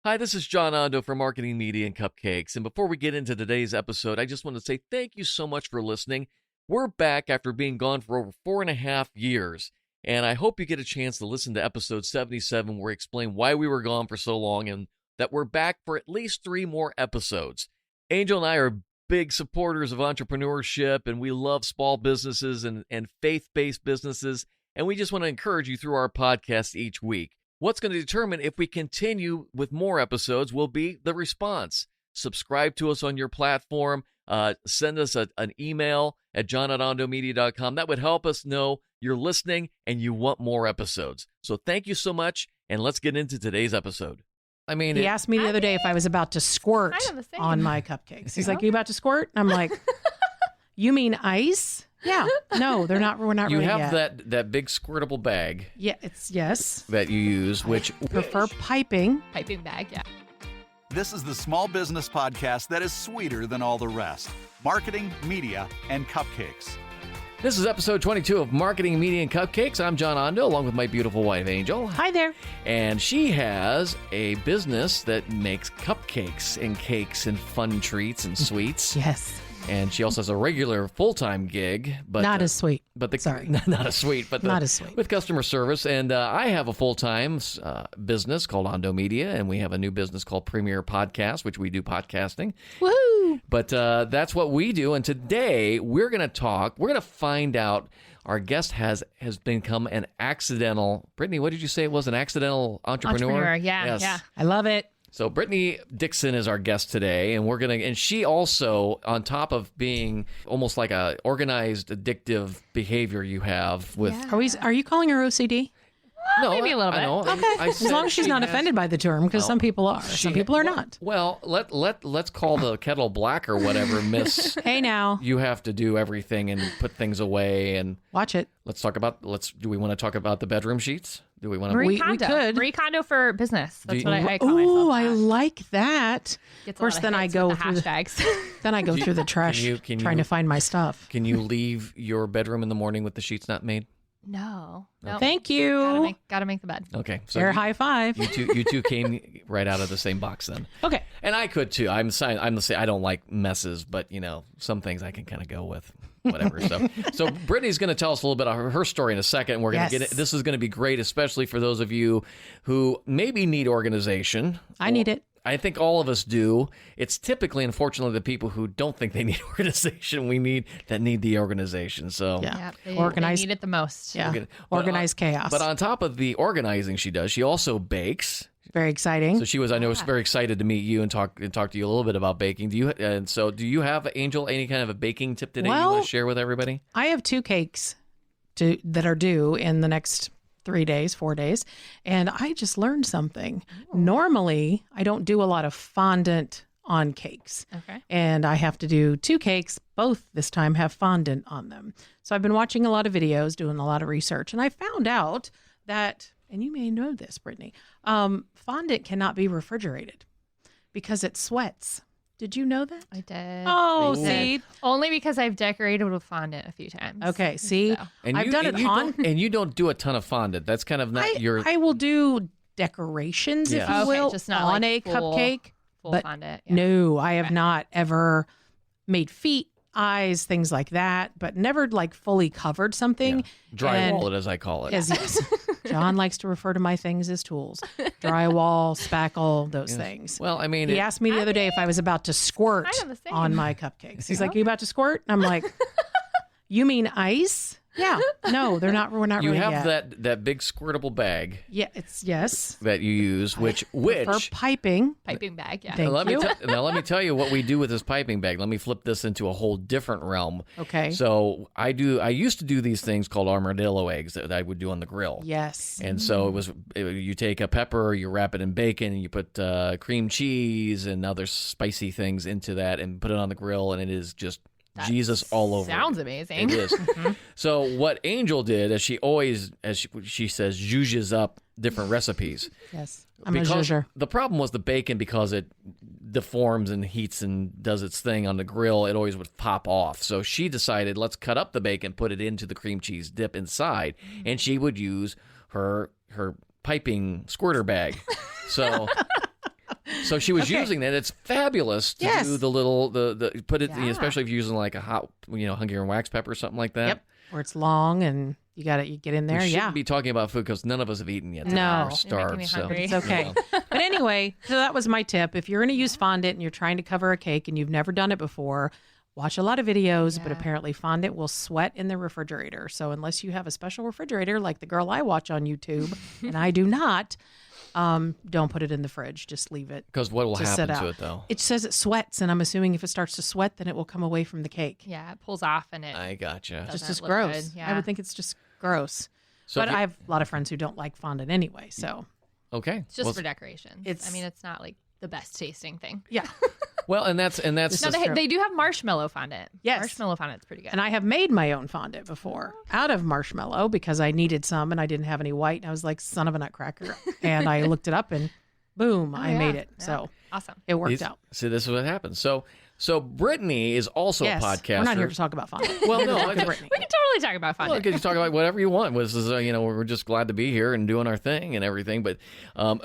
Hi, this is John Ondo for Marketing, Media, and Cupcakes. And before we get into today's episode, I just want to say thank you so much for listening. We're back after being gone for over 4.5 years. And I hope you get a chance to listen to episode 77, where we explain why we were gone for so long and that we're back for at least 3 more episodes. Angel and I are big supporters of entrepreneurship, and we love small businesses and faith-based businesses. And we just want to encourage you through our podcast each week. What's going to determine if we continue with more episodes will be the response. Subscribe to us on your platform. Send us an email at john@ondomedia.com. That would help us know you're listening and you want more episodes. So thank you so much, and let's get into today's episode. He asked me the other day if I was about to squirt on my cupcakes. He's like, "You about to squirt?" And I'm like, "You mean ice?" Yeah. No, they're not. We're not. You ready have yet. that big squirtable bag. Yeah. Yes. That you use, which prefer piping bag. Yeah. This is the small business podcast that is sweeter than all the rest. Marketing, media, and cupcakes. This is episode 22 of Marketing, Media, and Cupcakes. I'm John Ondo, along with my beautiful wife, Angel. Hi there. And she has a business that makes cupcakes and cakes and fun treats and sweets. Yes. And she also has a regular full-time gig, but not as sweet. Sorry, not as sweet, but not as sweet with customer service. And I have a full-time business called Ondo Media, and we have a new business called Premier Podcast, which we do podcasting. Woohoo! But that's what we do. And today we're going to find out. Our guest has become an accidental. Brittany, what did you say it was? An accidental entrepreneur? Yeah, yes. yeah. I love it. So Brittany Dixon is our guest today, and she also, on top of being almost like a organized addictive behavior you have with. Yeah. Are you calling her OCD? No, maybe a little bit. Okay. As long as she's not offended by the term, because some people are. Some people are not. Well, let's call the kettle black or whatever, Miss. Hey now. You have to do everything and put things away and watch it. Do we want to talk about the bedroom sheets? Do we want to? We could. Marie Kondo for business. That's what I call myself. Oh, I like that. Of course, then I go through hashtags. Then I go through the trash trying to find my stuff. Can you leave your bedroom in the morning with the sheets not made? No. Thank you. Gotta make the bed. Okay. So Air high five. You two came right out of the same box then. Okay. And I could too. I'm the same. I don't like messes, but some things I can kind of go with. Whatever. So Brittany's going to tell us a little bit of her story in a second. We're going to get it. This is going to be great, especially for those of you who maybe need organization. I need it. I think all of us do. It's typically, unfortunately, the people who don't think they need organization need the organization. So they organize. They need it the most. Yeah. Organized chaos. But on top of the organizing she does, she also bakes. Very exciting. So she was, I know, very excited to meet you and talk to you a little bit about baking. Do you have, Angel, any kind of a baking tip today you want to share with everybody? I have 2 cakes that are due in the next 4 days, and I just learned something. Oh. Normally, I don't do a lot of fondant on cakes. Okay. And I have to do 2 cakes. Both this time have fondant on them. So I've been watching a lot of videos, doing a lot of research, and I found out that, and you may know this, Brittany, fondant cannot be refrigerated because it sweats. Did you know that? I did. Oh, see? Only because I've decorated with fondant a few times. Okay, see? So. I've done it on... And you don't do a ton of fondant. That's kind of not your... I will do decorations, if you will, just not on like a cupcake. Full but fondant. Yeah. No, I have not ever made feet, eyes, things like that, but never like fully covered something. Drywall, as I call it. Yes. John likes to refer to my things as tools. Drywall, spackle, those things. Well, I mean... He asked me the other day if I was about to squirt on my cupcakes. He's like, "You about to squirt?" And I'm like, "You mean ice?" Yeah. No, they're not. We're not you ready have yet. that big squirtable bag. Yeah, it's that you use, which for piping bag. Yeah. Thank you. Now let me tell you what we do with this piping bag. Let me flip this into a whole different realm. Okay. So I used to do these things called armadillo eggs that I would do on the grill. Yes. And so you take a pepper, you wrap it in bacon, and you put cream cheese and other spicy things into that, and put it on the grill, and it is just Jesus all over. Sounds amazing. It is. So what Angel did, as she always, she says, zhuzhes up different recipes. Yes, I'm a zhuzher. The problem was the bacon, because it deforms and heats and does its thing on the grill, it always would pop off. So she decided, let's cut up the bacon, put it into the cream cheese dip inside, and she would use her piping squirter bag. So So she was Okay. using that. It's fabulous to Yes. do the little the put it, Yeah. especially if you're using like a hot, Hungarian wax pepper or something like that. Yep. Where it's long and you get in there. We Yeah. shouldn't be talking about food because none of us have eaten yet. No. We're You're making starved. me So hungry. It's okay. But anyway, so that was my tip. If you're going to use fondant and you're trying to cover a cake and you've never done it before, watch a lot of videos, but Yeah. apparently fondant will sweat in the refrigerator. So unless you have a special refrigerator like the girl I watch on YouTube, and I do not, don't put it in the fridge. Just leave it. Because what will To sit happen to out. it though? It says it sweats, and I'm assuming if it starts to sweat, then it will come away from the cake. Yeah, it pulls off and it. I gotcha. Doesn't Just as look gross. good, I yeah. would think it's just gross. So But if you- I have a lot of friends who don't like fondant anyway. So It's okay. just well, for decoration. it's- I mean, it's not like the best tasting thing. yeah. well, and that's No, This is true. they do have marshmallow fondant. Yes. Marshmallow fondant's pretty good. And I have made my own fondant before out of marshmallow because I needed some and I didn't have any white. And I was like, son of a nutcracker. And I looked it up and boom, I yeah. made it. Yeah. So Awesome. it worked these- out. See, this is what happens. So Brittany is also Yes. a podcaster. We're not here to talk about fondant. Well, no, Talk I to just- Brittany. We can totally talk about Well, fondant. because you talk about whatever you want. This is, we're just glad to be here and doing our thing and everything. But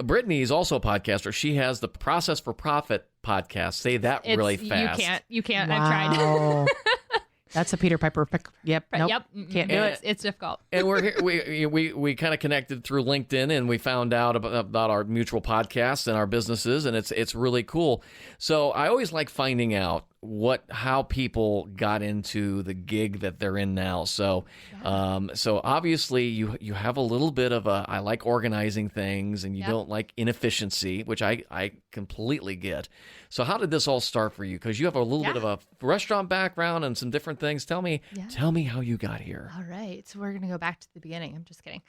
Brittany is also a podcaster. She has the Process for Profit podcast. Say that really fast. You can't. I've tried. Wow. That's a Peter Piper pick. Yep. Nope. Yep. Can't do it. It's difficult. And we're here. We kind of connected through LinkedIn, and we found out about our mutual podcasts and our businesses, and it's really cool. So I always like finding out how people got into the gig that they're in now. So so obviously you have a little bit of I like organizing things, and you don't like inefficiency, which I completely get. So how did this all start for you? Because you have a little bit of a restaurant background and some different things. Tell me how you got here. All right. So we're going to go back to the beginning. I'm just kidding.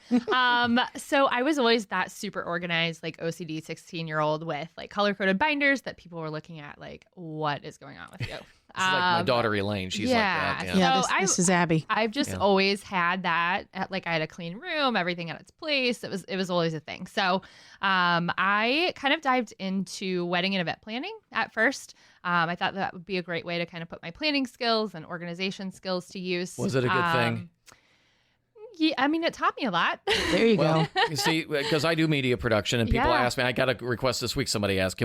So I was always that super organized, like OCD 16-year-old with like color-coded binders that people were looking at like, what is going on with you? This is like my daughter Elaine. She's like that. Yeah. Yeah, So this is Abby. I've just always had that. Like I had a clean room, everything at its place. It was always a thing. So I kind of dived into wedding and event planning at first. I thought that would be a great way to kind of put my planning skills and organization skills to use. Was it a good thing? Yeah, I mean, it taught me a lot. There you Well, go. you see, because I do media production, and people Yeah. ask me, I got a request this week. Somebody asked,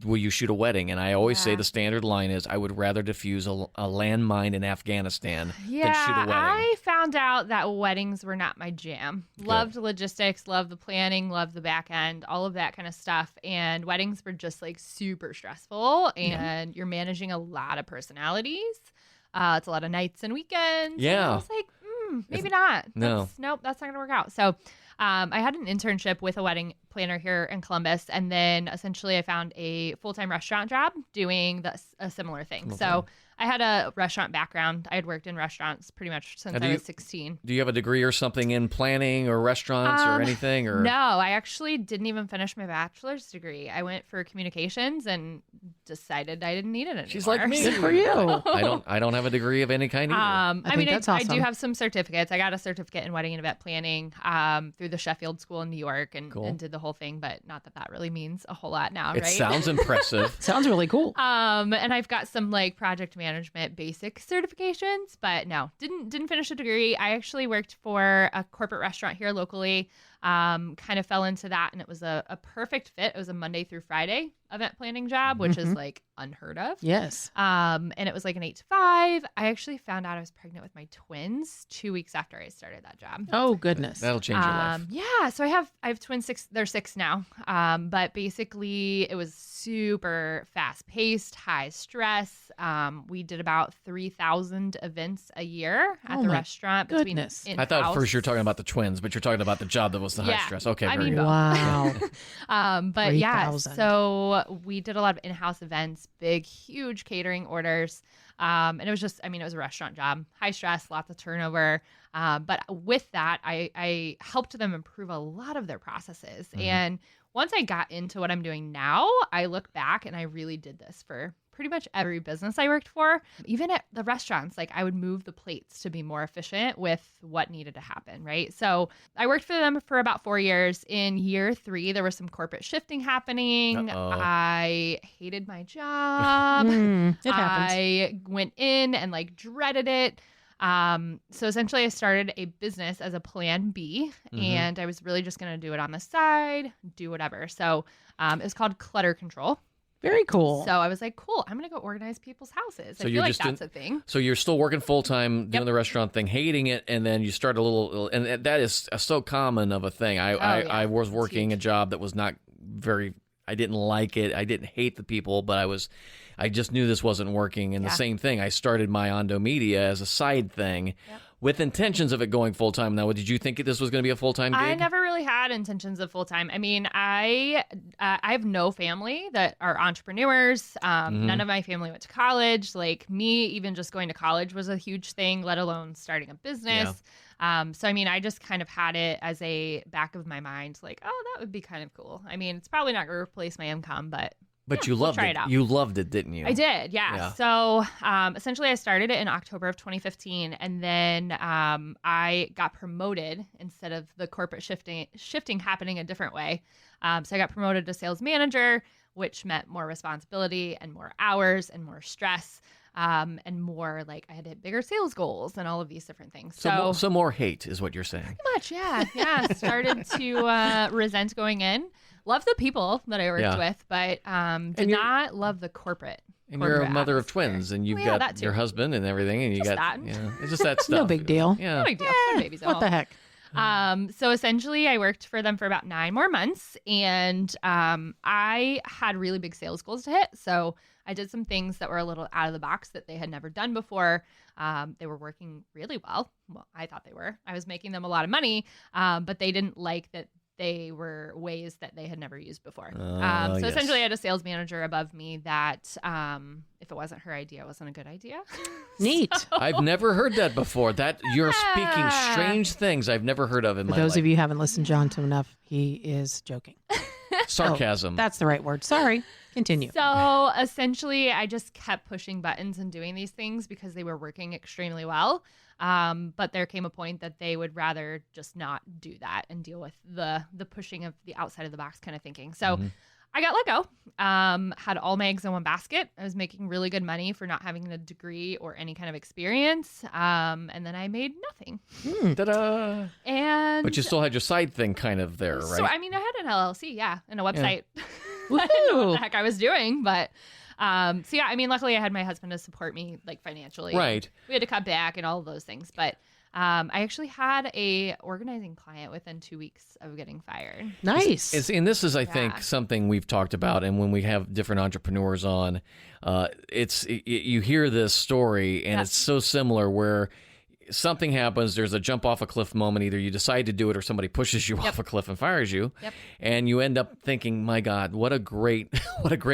will you shoot a wedding? And I always say Yeah. the standard line is, I would rather defuse a landmine in Afghanistan than shoot a Yeah, wedding. I found out that weddings were not my jam. Loved logistics, loved the planning, loved the back end, all of that kind of stuff. And weddings were just like super stressful, and you're managing a lot of personalities. It's a lot of nights and weekends. Yeah. And I was like, maybe not. No. Nope, that's not going to work out. So I had an internship with a wedding planner here in Columbus. And then essentially I found a full-time restaurant job doing a similar thing. Okay. So I had a restaurant background. I had worked in restaurants pretty much since Now, I was 16. Do you have a degree or something in planning or restaurants or anything? Or No, I actually didn't even finish my bachelor's degree. I went for communications and decided I didn't need it anymore. She's like me. Good for you. I don't have a degree of any kind either. I mean, that's I do awesome. have some certificates. I got a certificate in wedding and event planning through the Sheffield School in New York and did the whole thing, but not that really means a whole lot now, it right? sounds impressive. Sounds really cool. And I've got some like project management basic certifications, but no, didn't finish a degree. I actually worked for a corporate restaurant here locally. Kind of fell into that, and it was a perfect fit. It was a Monday through Friday event planning job, which is like unheard of. Yes. And it was like an 8 to 5. I actually found out I was pregnant with my twins 2 weeks after I started that job. Oh, goodness. That'll change your life. Yeah, so I have twins. They're 6 now. But basically, it was super fast paced, high stress. We did about 3,000 events a year at the my restaurant. goodness. Between I thought at in-house. first you were talking about the twins, but you're talking about the job that was the high Yeah. stress. Okay, I very mean, good. Wow. But yeah, 3,000. so we did a lot of in-house events, big, huge catering orders. And it was just, I mean, it was a restaurant job, high stress, lots of turnover. But with that, I helped them improve a lot of their processes. And once I got into what I'm doing now, I look back and I really did this for pretty much every business I worked for. Even at the restaurants, like I would move the plates to be more efficient with what needed to happen, right? So I worked for them for about 4 years. In year 3, there was some corporate shifting happening. Uh-oh. I hated my job. It happens. I went in and like dreaded it. So essentially I started a business as a plan B, and I was really just going to do it on the side, do whatever. So It was called Clutter Control. Very cool. So I was like, cool, I'm going to go organize people's houses. So I you're feel like just that's a thing. So you're still working full-time, doing Yep. the restaurant thing, hating it, and then you start a little, and that is so common of a thing. I was working huge. a job that was not very, I didn't like it. I didn't hate the people, but I just knew this wasn't working. And the same thing, I started my Ondo Media as a side thing. Yep. With intentions of it going full-time. Now, did you think this was going to be a full-time gig? I never really had intentions of full time. I mean, I have no family that are entrepreneurs. None of my family went to college. Like me, even just going to college was a huge thing, let alone starting a business. So, I mean, I just kind of had it as a back of my mind, like, oh, that would be kind of cool. I mean, it's probably not going to replace my income, but you loved try it. it out. You loved it, didn't you? I did, yeah. So essentially, I started it in October of 2015, and then I got promoted instead of the corporate shifting happening a different way. So I got promoted to sales manager, which meant more responsibility and more hours and more stress. And more like I had to hit bigger sales goals and all of these different things. So more hate is what you're saying. Pretty much, yeah. Yeah. Started to resent going in. Love the people that I worked with, but did not love the corporate. And you're a mother of atmosphere. twins, and you've Well, yeah, got that too. your husband and everything, and you Just got that. it's just that stuff. No big deal. Yeah. No big deal. When baby's at What the home. heck? So essentially, I worked for them for about 9 more months, and I had really big sales goals to hit. So I did some things that were a little out of the box that they had never done before. They were working really well. Well, I thought they were. I was making them a lot of money, but they didn't like that they were ways that they had never used before. So yes. essentially, I had a sales manager above me that if it wasn't her idea, it wasn't a good idea. Neat. I've never heard that before. That you're speaking strange things I've never heard of in For my those life. of you who haven't listened to John to enough, he is joking. Sarcasm. That's the right word. Sorry. Continue. So essentially, I just kept pushing buttons and doing these things because they were working extremely well. But there came a point that they would rather just not do that and deal with the pushing of the outside of the box kind of thinking. So I got let go, had all my eggs in one basket. I was making really good money for not having a degree or any kind of experience. And then I made nothing. Ta-da. And But you still had your side thing kind of there, right? So, I mean, I had an LLC, and a website. I didn't know Woohoo. what the heck I was doing, but so yeah, I mean, luckily I had my husband to support me like financially. Right. We had to cut back and all of those things, but I actually had a organizing client within 2 weeks of getting fired. Nice. And this is, I Yeah. think, something we've talked about, and when we have different entrepreneurs on, you hear this story, and it's so similar where something happens, there's a jump off a cliff moment. Either you decide to do it or somebody pushes you off a cliff and fires you. Yep. And you end up thinking, my God, what a great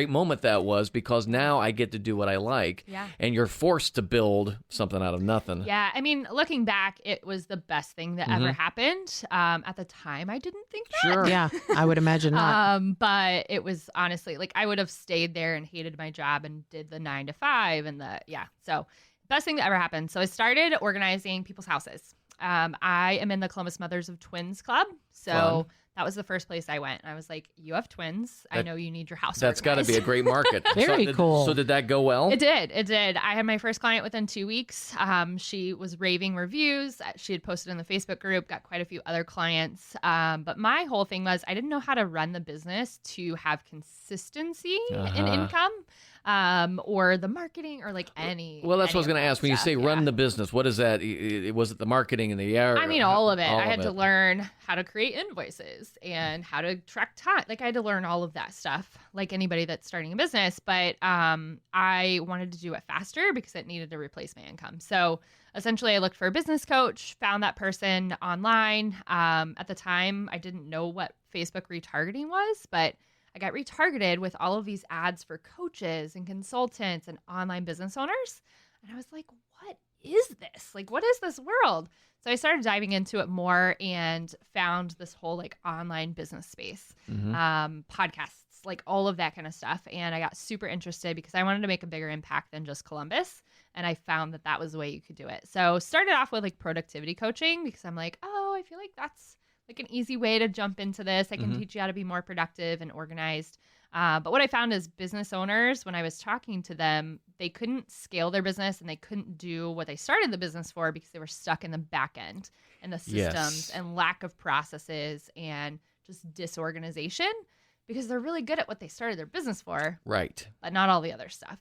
moment that was, because now I get to do what I like. Yeah. And you're forced to build something out of nothing. Yeah, I mean, looking back, it was the best thing that ever happened. At the time, I didn't think that. Sure. Yeah, I would imagine not. But it was honestly like I would have stayed there and hated my job and did the 9 to 5 and so best thing that ever happened. So I started organizing people's houses. I am in the Columbus Mothers of Twins Club. So Fun. that was the first place I went. I was like, you have twins. I know you need your house That's got to be a organized." great market. Very cool. So did that go well? It did. I had my first client within 2 weeks. She was raving reviews. She had posted in the Facebook group, got quite a few other clients. But my whole thing was I didn't know how to run the business to have consistency in income or the marketing or like any. Well, that's what I was any going to of ask. that When you stuff, say run the business, what is that? Was it the marketing and the air? I mean, all of it. All I had of to it. learn how to create invoices and how to track time. Like I had to learn all of that stuff, like anybody that's starting a business. But I wanted to do it faster because it needed to replace my income. So essentially, I looked for a business coach, found that person online. At the time, I didn't know what Facebook retargeting was, but I got retargeted with all of these ads for coaches and consultants and online business owners. And I was like, what is this? Like, what is this world? So I started diving into it more and found this whole like online business space, podcasts, like all of that kind of stuff. And I got super interested because I wanted to make a bigger impact than just Columbus. And I found that that was the way you could do it. So started off with like productivity coaching because I'm like, oh, I feel like that's like an easy way to jump into this. I can teach you how to be more productive and organized. But what I found is business owners, when I was talking to them, they couldn't scale their business and they couldn't do what they started the business for because they were stuck in the back end and the systems and lack of processes and just disorganization. because they're really good at what they started their business for, Right. but not all the other stuff.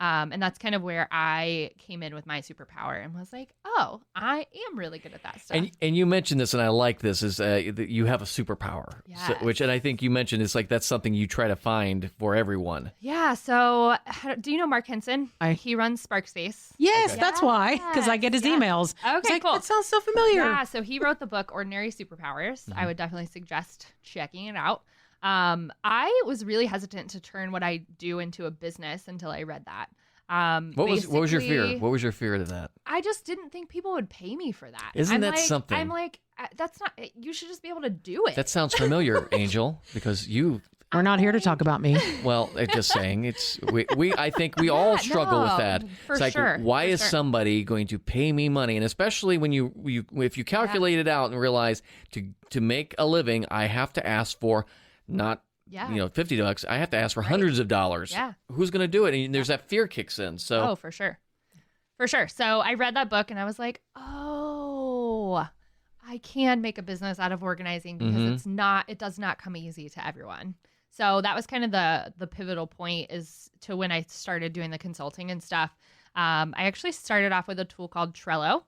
And that's kind of where I came in with my superpower and was like, oh, I am really good at that stuff. And you mentioned this, and I like this, is that you have a superpower. Yes. And I think you mentioned it's like that's something you try to find for everyone. Yeah. So do you know Mark Henson? He runs Sparkspace. Yes, that's why, because I get his emails. Okay, It's like, cool. that sounds so familiar. Yeah. So he wrote the book Ordinary Superpowers. I would definitely suggest checking it out. I was really hesitant to turn what I do into a business until I read that. What was your fear? What was your fear to that? I just didn't think people would pay me for that. Isn't that something? I'm like, that's not. You should just be able to do it. That sounds familiar, Angel, because you. We're not here to talk about me. Well, just saying, it's we. I think we all struggle with that. For it's like, sure. why is somebody going to pay me money? And especially when if you calculate it out and realize to make a living, I have to ask for not. Yeah. $50. I have to ask for hundreds of dollars. Yeah. Who's going to do it? And there's that fear kicks in. So. Oh, for sure. For sure. So I read that book and I was like, oh, I can make a business out of organizing because it does not come easy to everyone. So that was kind of the pivotal point is to when I started doing the consulting and stuff. I actually started off with a tool called Trello.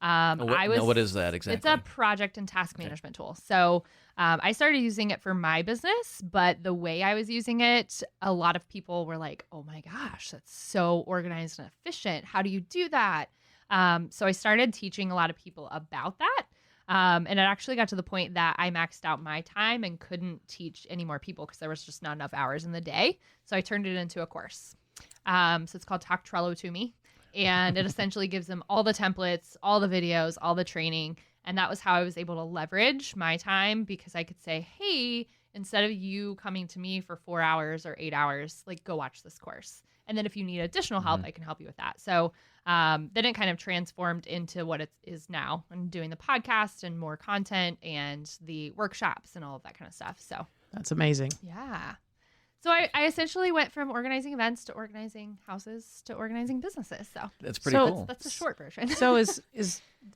What is that exactly? It's a project and task management tool. So I started using it for my business, but the way I was using it, a lot of people were like, oh my gosh, that's so organized and efficient. How do you do that? So I started teaching a lot of people about that. And it actually got to the point that I maxed out my time and couldn't teach any more people because there was just not enough hours in the day. So I turned it into a course. So it's called Talk Trello to Me. And it essentially gives them all the templates, all the videos, all the training. And that was how I was able to leverage my time because I could say, hey, instead of you coming to me for 4 hours or 8 hours, like go watch this course. And then if you need additional help, I can help you with that. So then it kind of transformed into what it is now. I'm doing the podcast and more content and the workshops and all of that kind of stuff. So That's amazing. yeah. So I essentially went from organizing events to organizing houses to organizing businesses. So That's pretty cool. that's the short version. So is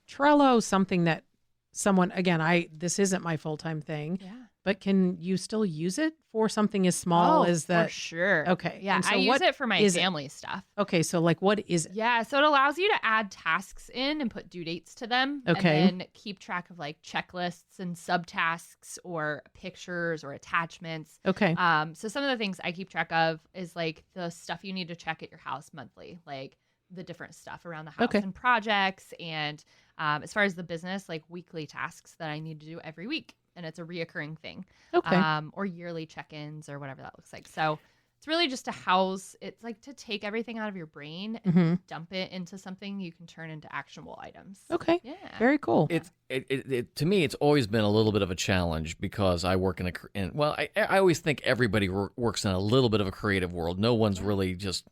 Trello something that someone, again, this isn't my full-time thing, Yeah. but can you still use it for something as small as that? For sure. Okay. Yeah, And so I use what it for my is it? family stuff. Okay. So like, what is it? Yeah, so it allows you to add tasks in and put due dates to them. Okay. And then keep track of like checklists and subtasks or pictures or attachments. Okay. So some of the things I keep track of is like the stuff you need to check at your house monthly, like the different stuff around the house Okay. and projects. And as far as the business, like weekly tasks that I need to do every week. And it's a reoccurring thing. Okay. Or yearly check-ins or whatever that looks like. So it's really just to house, it's like to take everything out of your brain and dump it into something you can turn into actionable items. Okay. Yeah. Very cool. To me, it's always been a little bit of a challenge because I work I always think everybody works in a little bit of a creative world. No one's really just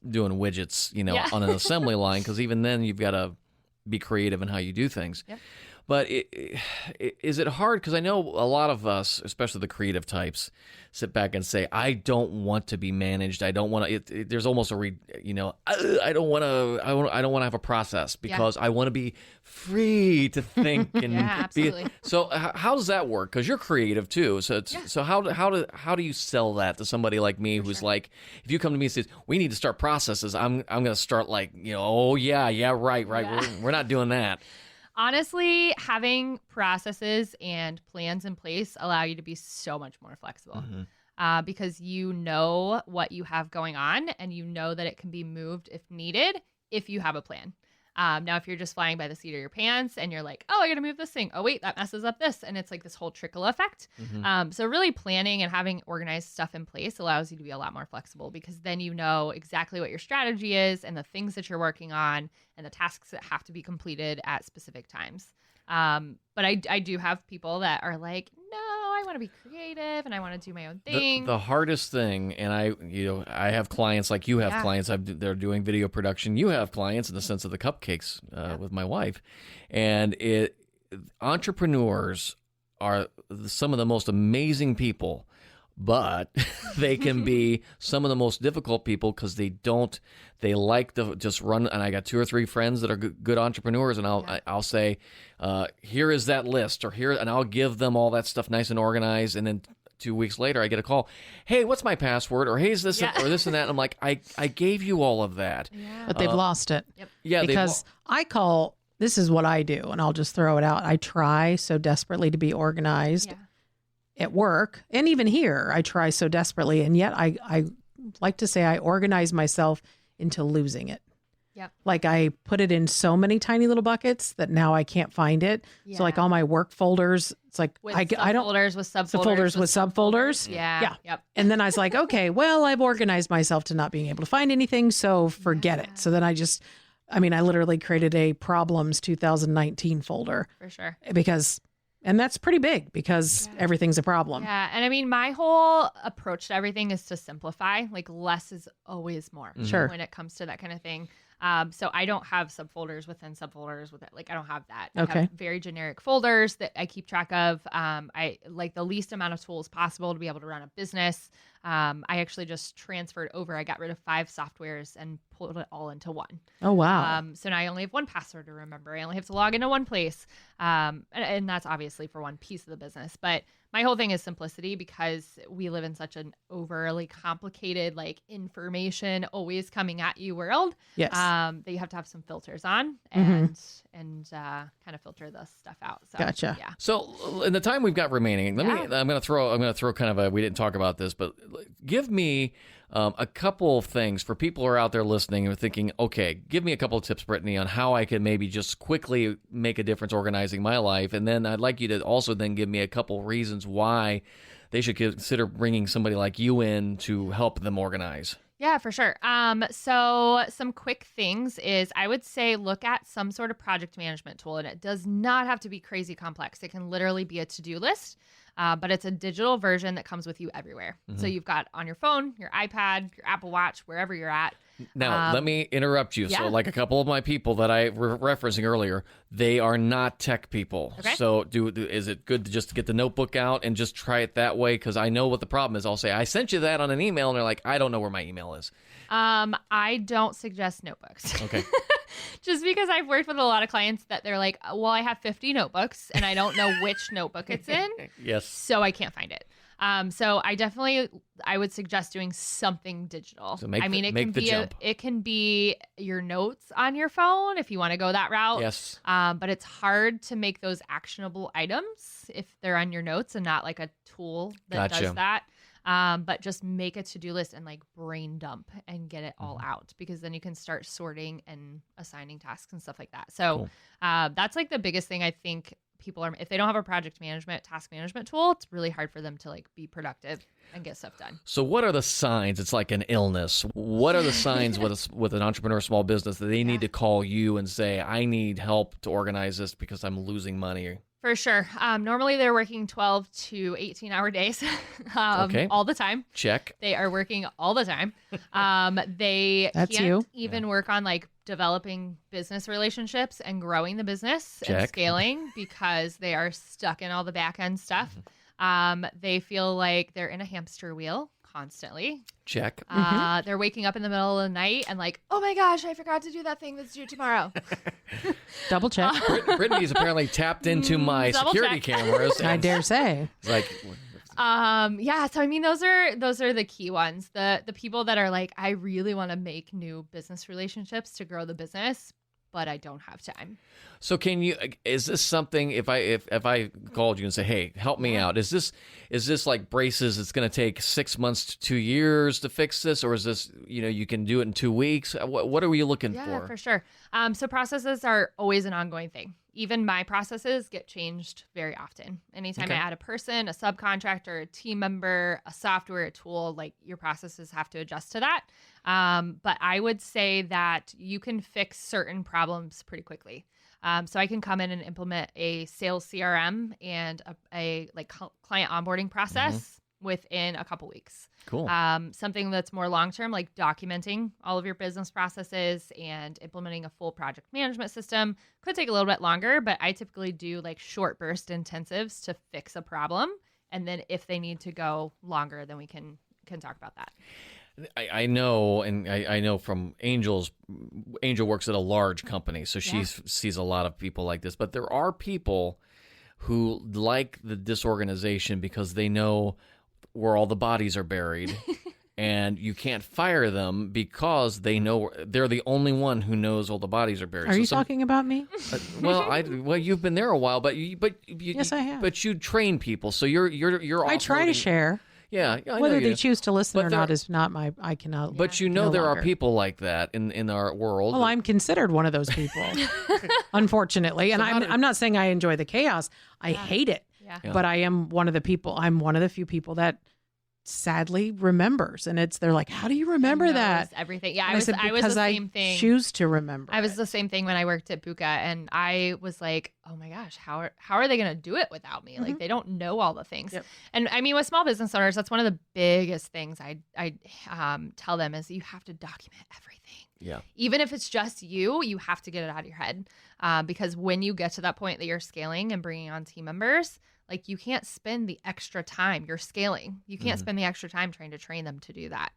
doing widgets, on an assembly line, because even then you've got to be creative in how you do things. Yep. But is it hard? Because I know a lot of us, especially the creative types, sit back and say, "I don't want to be managed. I don't want to." There's almost I don't want to. I don't want to have a process because I want to be free to think and Yeah, absolutely. So how does that work? Because you're creative too. So so how do you sell that to somebody like me who's like, if you come to me and says we need to start processes, I'm going to start like oh yeah right. Yeah. We're not doing that. Honestly, having processes and plans in place allow you to be so much more flexible because you know what you have going on and you know that it can be moved if needed if you have a plan. Now, if you're just flying by the seat of your pants and you're like, oh, I got to move this thing. Oh, wait, that messes up this. And it's like this whole trickle effect. So really planning and having organized stuff in place allows you to be a lot more flexible because then you know exactly what your strategy is and the things that you're working on and the tasks that have to be completed at specific times. But I do have people that are like, no, I want to be creative and I want to do my own thing. The hardest thing, and I have clients like you have clients. They're doing video production. You have clients in the sense of the cupcakes with my wife, and entrepreneurs are some of the most amazing people. But they can be some of the most difficult people because they like to just run. And I got 2 or 3 friends that are good entrepreneurs, and I'll say, here is that list, and I'll give them all that stuff nice and organized, and then 2 weeks later, I get a call. Hey, what's my password? Or hey, is this or this and that? And I'm like, I gave you all of that. Yeah. But they've lost it. Yep. Yeah, Because I call, this is what I do, and I'll just throw it out. I try so desperately to be organized at work. And even here, I try so desperately. And yet I like to say I organize myself into losing it. Yep. Like I put it in so many tiny little buckets that now I can't find it. So like all my work folders, it's like with I don't subfolders with subfolders with subfolders. Yeah. Yep. And then I was like, okay, well, I've organized myself to not being able to find anything, so forget it. So then I literally created a problems 2019 folder For sure. and that's pretty big because everything's a problem. Yeah. And I mean, my whole approach to everything is to simplify. Like less is always more. Sure. When it comes to that kind of thing. So I don't have subfolders within subfolders with it. Like I don't have that. Okay. I have very generic folders that I keep track of. I like the least amount of tools possible to be able to run a business. I actually just transferred over. I got rid of 5 softwares and pulled it all into one. Oh, wow. So now I only have one password to remember. I only have to log into one place. And that's obviously for one piece of the business. But my whole thing is simplicity because we live in such an overly complicated, like information always coming at you world. Yes. That you have to have some filters on and kind of filter the stuff out. So, Gotcha. Yeah. So in the time we've got remaining, I'm gonna throw kind of a, we didn't talk about this, but give me a couple of things for people who are out there listening and thinking, okay, give me a couple of tips, Brittany, on how I can maybe just quickly make a difference organizing my life. And then I'd like you to also then give me a couple reasons why they should consider bringing somebody like you in to help them organize. Yeah, for sure. So some quick things is I would say look at some sort of project management tool, and it does not have to be crazy complex. It can literally be a to-do list, but it's a digital version that comes with you everywhere. So you've got on your phone, your iPad, your Apple Watch, wherever you're at. Now, let me interrupt you. Yeah. So like a couple of my people that I were referencing earlier, they are not tech people. Okay. So is it good to just get the notebook out and just try it that way? Because I know what the problem is. I'll say, I sent you that on an email, and they're like, I don't know where my email is. I don't suggest notebooks. Okay. Just because I've worked with a lot of clients that they're like, well, I have 50 notebooks and I don't know which notebook it's in. Yes. So I can't find it. So I would suggest doing something digital. So it can be your notes on your phone if you want to go that route. Yes. But it's hard to make those actionable items if they're on your notes and not like a tool that Gotcha. does that. But just make a to-do list and like brain dump and get it all out, because then you can start sorting and assigning tasks and stuff like that. So Cool. That's like the biggest thing I think people are, if they don't have a project management, task management tool, it's really hard for them to like be productive and get stuff done. So what are the signs? It's like an illness. What are the signs with an entrepreneur small business that they need to call you and say, I need help to organize this because I'm losing money? For sure. Normally they're working 12 to 18-hour days all the time. Check. They are working all the time. They That's can't you. even work on like developing business relationships and growing the business and Check. scaling because they are stuck in all the back end stuff. They feel like they're in a hamster wheel constantly. Check. They're waking up in the middle of the night and like, oh my gosh, I forgot to do that thing that's due tomorrow. Double check. Brittany's apparently tapped into my Double security check. cameras. I and dare say. it's like, Yeah. So I mean, those are the key ones. The people that are like, I really want to make new business relationships to grow the business, but I don't have time. so is this something, if I called you and say, hey, help me out, is this like braces, it's going to take 6 months to 2 years to fix this? Or is this, you can do it in 2 weeks? What are you looking for? Yeah, for sure. So processes are always an ongoing thing. Even my processes get changed very often. Anytime I add a person, a subcontractor, a team member, a software, a tool, like your processes have to adjust to that. But I would say that you can fix certain problems pretty quickly. So I can come in and implement a sales CRM and a client onboarding process within a couple weeks. Cool. Something that's more long-term, like documenting all of your business processes and implementing a full project management system could take a little bit longer, but I typically do like short burst intensives to fix a problem. And then if they need to go longer, then we can talk about that. I know, and I know from Angel works at a large company, so she sees a lot of people like this. But there are people who like the disorganization because they know where all the bodies are buried. And you can't fire them because they're the only one who knows all the bodies are buried. Are you talking about me? Well, you've been there a while, but yes, I have. But you train people, so you're. I try to share. Yeah, I whether know they you. choose to listen But or not is not my. I cannot. But no there longer. are people like that in our world. Well, I'm considered one of those people, unfortunately. And I'm not saying I enjoy the chaos. I hate it. Yeah. But I am one of the people. I'm one of the few people that sadly remembers, and they're like, how do you remember that? Everything. Yeah, And I was the same thing. Choose to remember. I was the same thing when I worked at Buka, and I was like, oh my gosh, how are they going to do it without me? Like, they don't know all the things. Yep. And I mean, with small business owners, that's one of the biggest things I tell them is you have to document everything. Yeah. Even if it's just you have to get it out of your head, because when you get to that point that you're scaling and bringing on team members, like, you can't spend the extra time. You're scaling. You can't spend the extra time trying to train them to do that.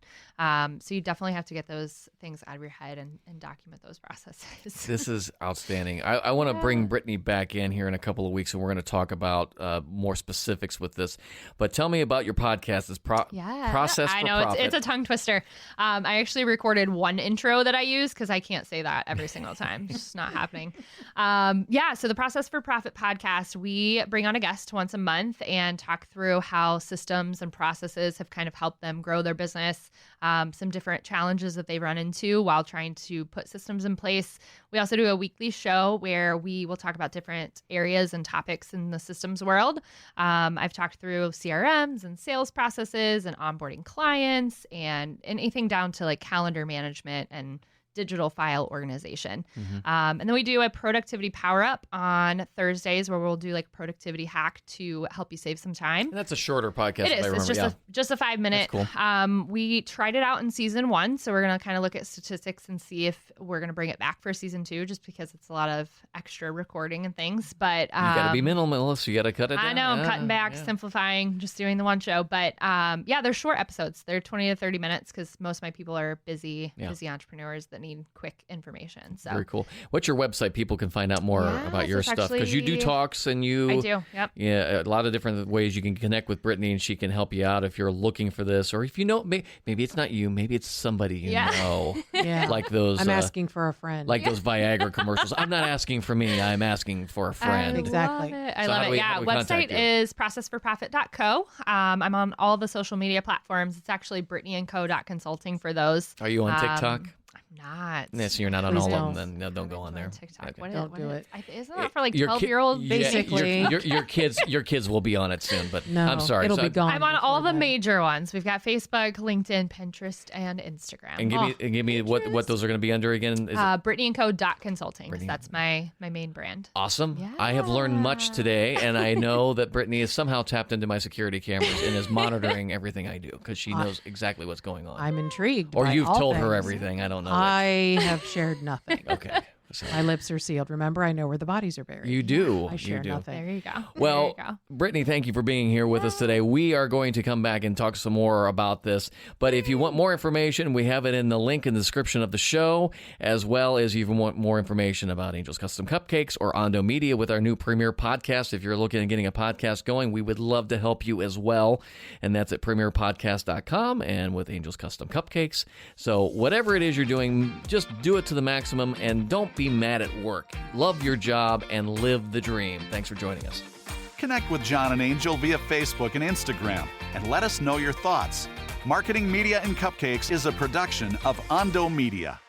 So you definitely have to get those things out of your head and document those processes. This is outstanding. I want to bring Brittany back in here in a couple of weeks, and we're going to talk about more specifics with this. But tell me about your podcast. It's Process I for know Profit. it's a tongue twister. I actually recorded one intro that I use because I can't say that every single time. It's just not happening. So the Process for Profit podcast, we bring on a guest once a month and talk through how systems and processes have kind of helped them grow their business, some different challenges that they run into while trying to put systems in place. We also do a weekly show where we will talk about different areas and topics in the systems world. I've talked through CRMs and sales processes and onboarding clients and anything down to like calendar management and digital file organization. And then we do a productivity power up on Thursdays where we'll do like productivity hack to help you save some time. And that's a shorter podcast. It is. It's just a 5-minute. That's cool. We tried it out in season 1, so we're going to kind of look at statistics and see if we're going to bring it back for season 2, just because it's a lot of extra recording and things. But you got to be minimalist. You got to cut it down. I know. I'm cutting back, simplifying, just doing the one show. But they're short episodes. They're 20 to 30 minutes because most of my people are busy entrepreneurs that need quick information. So very cool. What's your website? People can find out more about your stuff, because you do talks and you. I do. Yep. Yeah, a lot of different ways you can connect with Brittany, and she can help you out if you're looking for this, or if you know, maybe it's not you, maybe it's somebody you know. Yeah. Like those. I'm asking for a friend. Like those Viagra commercials. I'm not asking for me. I'm asking for a friend. Exactly. I love it. Yeah. Website is processforprofit.co. I'm on all the social media platforms. It's actually brittanyandco.consulting for those. Are you on TikTok? I'm not. Yes, you're not on Please all don't. of them. Then no, don't go on there. TikTok. Okay. Don't do it. Isn't that for like 12-year-olds? Basically. Your kids will be on it soon. But No, I'm sorry. it'll be gone. I'm on before all the then. major ones. We've got Facebook, LinkedIn, Pinterest, and Instagram. And give me what those are going to be under again. Is it BrittanyandCo.consulting. That's my main brand. awesome? Yeah. I have learned much today, and I know that Brittany has somehow tapped into my security cameras and is monitoring everything I do, because she knows exactly what's going on. I'm intrigued. Or by you've all told her things. everything. I don't know. I have shared nothing. Okay. So My lips are sealed. Remember, I know where the bodies are buried. you do. I share you do. nothing. There you go. Well, there you go. Brittany, thank you for being here with us today. We are going to come back and talk some more about this. But if you want more information, we have it in the link in the description of the show, as well as if you want more information about Angel's Custom Cupcakes or Ondo Media with our new Premier podcast. If you're looking at getting a podcast going, we would love to help you as well. And that's at premierpodcast.com and with Angel's Custom Cupcakes. So whatever it is you're doing, just do it to the maximum and don't be mad at work. Love your job and live the dream. Thanks for joining us. Connect with John and Angel via Facebook and Instagram and let us know your thoughts. Marketing, Media, and Cupcakes is a production of Ondo Media.